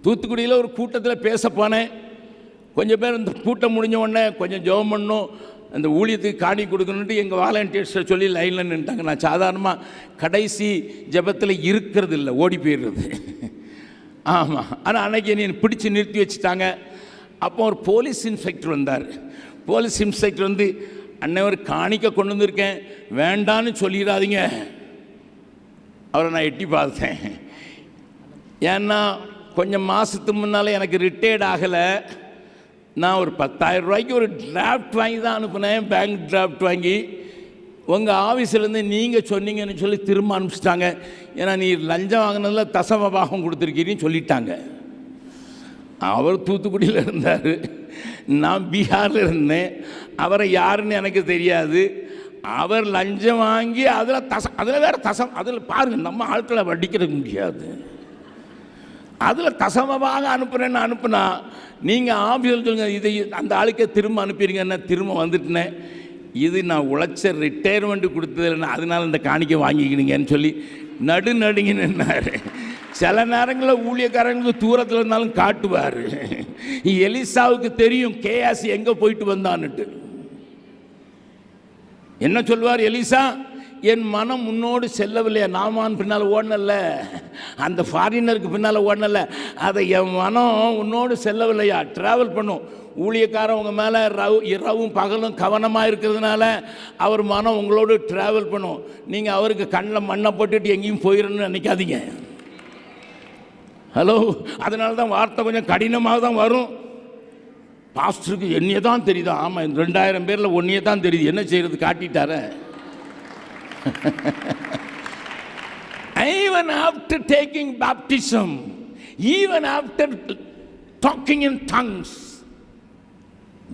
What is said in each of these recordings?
தூத்துக்குடியில் ஒரு கூட்டத்தில் பேச போனேன். கொஞ்சம் பேர் இந்த கூட்டம் முடிஞ்ச உடனே கொஞ்சம் ஜெபம் பண்ணணும், அந்த ஊழியத்துக்கு காணி கொடுக்கணுன்ட்டு எங்கள் வாலண்டியர்ஸை சொல்லி லைனில் நின்ட்டாங்க. நான் சாதாரணமாக கடைசி ஜெபத்தில் இருக்கிறது இல்லை, ஓடி போயிடுறது. ஆமாம், ஆனால் அன்றைக்கி என்னை பிடிச்சி நிறுத்தி வச்சுட்டாங்க. அப்போ ஒரு போலீஸ் இன்ஸ்பெக்டர் வந்தார். போலீஸ் இன்ஸ்பெக்டர் வந்து, அண்ணன் ஒரு காணிக்க கொண்டு வந்திருக்கேன், வேண்டான்னு சொல்லிடாதீங்க. அவரை நான் எட்டி பார்த்தேன். ஏன்னா கொஞ்சம் மாதத்துக்கு முன்னால் எனக்கு ரிட்டையர்ட் ஆகலை. நான் ஒரு 10,000 ரூபாய்க்கு ஒரு டிராஃப்ட் வாங்கி தான் அனுப்புனேன், பேங்க் டிராஃப்ட் வாங்கி. உங்கள் ஆஃபீஸிலேருந்து நீங்கள் சொன்னீங்கன்னு சொல்லி திரும்ப அனுப்பிச்சிட்டாங்க. ஏன்னா நீ லஞ்சம் வாங்கினதில் தசம பாகம் கொடுத்துருக்கீங்கன்னு சொல்லிட்டாங்க. அவர் தூத்துக்குடியில் இருந்தார், நான் பீகாரில் இருந்தேன். அவரை யாருன்னு எனக்கு தெரியாது. அவர் லஞ்சம் வாங்கி அதில் வேறு அதில் பாருங்கள், நம்ம ஆட்களை வட்டிக்கிறது முடியாது. அதில் தசமமாக அனுப்புகிறேன்னு அனுப்புனா நீங்கள் ஆஃபீஸில் சொல்லுங்கள், இதை அந்த ஆளுக்கே திரும்ப அனுப்பிடுங்கன்னா திரும்ப வந்துட்டேன். இது நான் உழைச்ச ரிட்டையர்மெண்ட்டு கொடுத்ததில்லைன்னா அதனால் இந்த காணிக்கை வாங்கிக்கிடுங்கன்னு சொல்லி நடுங்க நின்னார். சில நேரங்களில் ஊழியக்காரங்களுக்கு தூரத்தில் இருந்தாலும் காட்டுவார். எலிசாவுக்கு தெரியும் கேயாசி எங்கே போயிட்டு வந்தான்னுட்டு. என்ன சொல்வார் எலிசா? என் மனம் முன்னோடு செல்லவில்லையா? நாமான் பின்னால் ஓடனல்ல, அந்த ஃபாரினருக்கு பின்னால் ஓடனல்ல, அதை என் மனம் உன்னோடு செல்லவில்லையா? ட்ராவல் பண்ணும். ஊழியக்காரன் உங்கள் மேலே இரவும் பகலும் கவனமாக இருக்கிறதுனால அவர் மனம் உங்களோடு ட்ராவல் பண்ணும். நீங்கள் அவருக்கு கண்ணில் மண்ணை போட்டுட்டு எங்கேயும் போயிடணும்னு நினைக்காதீங்க. ஹலோ, அதனால தான் வார்த்தை கொஞ்சம் கடினமாக தான் வரும். பாஸ்டருக்கு என்னையே தான் தெரியுதா? ஆமாம், 2000 பேரில் ஒன்றையே தான் தெரியுது, என்ன செய்கிறது, காட்டிட்டார. Even after taking baptism, even after talking in tongues,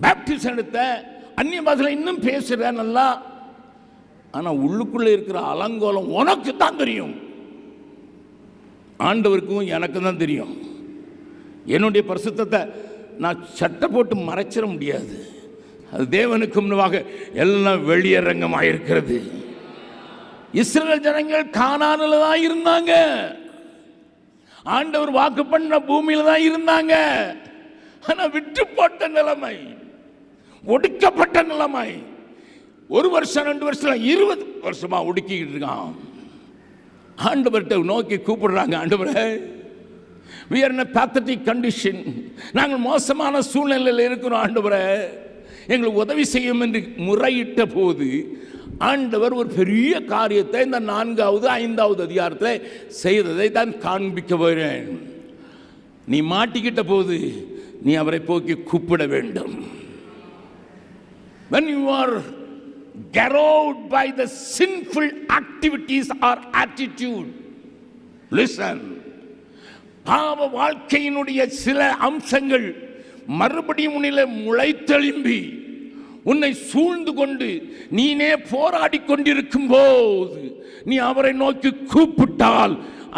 baptism எடுத்த அந்நிய பாஷையில் இன்னும் பேசுகிற நல்லா. ஆனால் உள்ளுக்குள்ளே இருக்கிற அலங்கோலம் உனக்கு தான் தெரியும், ஆண்டவருக்கும் எனக்கு தான் தெரியும். என்னுடைய பரிசுத்தத்தை நான் சட்டை போட்டு மறைச்சிட முடியாது. அது தேவனுக்கு முன்பாக எல்லாம் வெளியரங்கமாக இருக்கிறது. இஸ்ரவேல் ஜனங்கள் கானானில் தான் இருந்தாங்க, ஆண்டவர் வாக்கு பண்ண பூமியில் தான் இருந்தாங்க. ஆனால் விட்டு போட்ட நிலைமை, ஒடுக்கப்பட்ட நிலைமை. 1 வருஷம் 2 வருஷம் 20 வருஷமா ஒடுக்கிக்கிட்டு இருக்கான். ஆண்டவர்கிட்ட நோக்கி கூப்பிடுறாங்க, ஆண்டவரே, we are in a pathetic condition, நாங்கள் மோசமான சூழ்நிலையில் இருக்கிறோம், ஆண்டவரே எங்களுக்கு உதவி செய்யும் என்று முறையிட்ட போது ஆண்டவர் ஒரு பெரிய காரியத்தை இந்த 4வது 5வது அதிகாரத்தில் செய்ததை தான் காண்பிக்க போகிறேன். நீ மாட்டிக்கிட்ட போது நீ அவரை போக்கி கூப்பிட வேண்டும். When you are garrowed by the sinful activities or attitude, listen. பாவ வாழ்க்கையினுடைய சில அம்சங்கள் மறுபடியும் உன்னிலே முளைத்தெழும்பி உன்னை சூழ்ந்து கொண்டு நீனே போராடி கொண்டிருக்கும் போது நீ அவரை நோக்கி கூப்பிட்டால்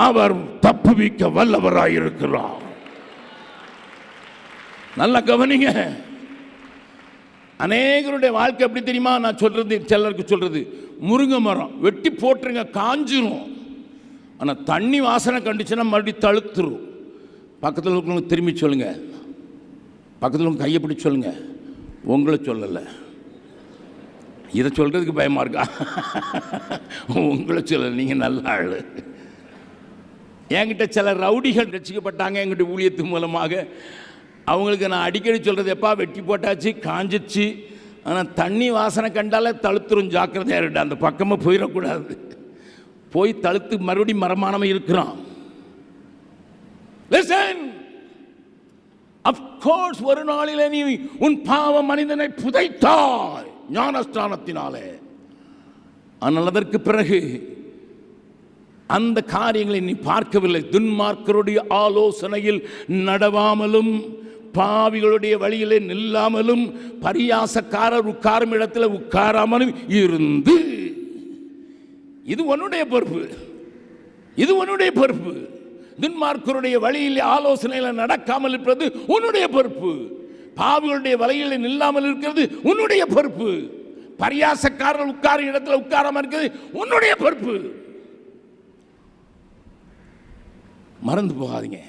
அவர் தப்புவிக்க வல்லவராயிருக்கிறார். நல்லா கவனிங்க. அநேகருடைய வாழ்க்கை எப்படி தெரியுமா? நான் சொல்றது, சிலருக்கு சொல்றது, முருங்கை மரம் வெட்டி போட்டுருங்க, காஞ்சிரும். ஆனால் தண்ணி வாசனை கண்டுச்சுன்னா மறுபடியும் தழுத்துரும். பக்கத்தில் இருக்கிறவங்க திரும்பி சொல்லுங்க, பக்கத்தில் உங்க கையை பிடிச்சி சொல்லுங்க, உங்களை சொல்லலை. இதை சொல்கிறதுக்கு பயமாக இருக்கா? உங்களை சொல்லலை, நீங்கள் நல்ல ஆள். என்கிட்ட சில ரவுடிகள் ரசிக்கப்பட்டாங்க என்கிட்ட ஊழியத்து மூலமாக. அவங்களுக்கு நான் அடிக்கடி சொல்கிறது, எப்பா வெட்டி போட்டாச்சு, காஞ்சிச்சு, ஆனால் தண்ணி வாசனை கண்டாலே தழுத்துரும், ஜாக்கிரதையாக இருட்டு, அந்த பக்கமாக போயிடக்கூடாது. போய் தழுத்து மறுபடியும் மரமானவன் இருக்கிறான். Listen. Of course, ஒரு நாளிலே நீ உன் பாவ மனிதனை புதைத்தாய் ஞானஸ்தானத்தினாலே. ஆனால் அதற்கு பிறகு அந்த காரியங்களை நீ பார்க்கவில்லை. துன்மார்க்கருடைய ஆலோசனையில் நடவாமலும் பாவிகளுடைய வழியிலே நில்லாமலும் பரியாசக்காரர் உட்காரும் இடத்துல உட்காராமலும் இருந்து, இது உன்னுடைய பொறுப்பு, இது உன்னுடைய பொறுப்பு. துன்மார்க்கருடைய வழியில் ஆலோசனையில் நடக்காமல் இருப்பது உன்னுடைய பொறுப்பு. பாவிகளுடைய வழியில் நில்லாமல் இருக்கிறது உன்னுடைய பொறுப்பு. பரியாசக்காரர்கள் உட்காரும் இடத்துல உட்காராமல் இருக்கிறது உன்னுடைய பொறுப்பு. மறந்து போகாதீங்க.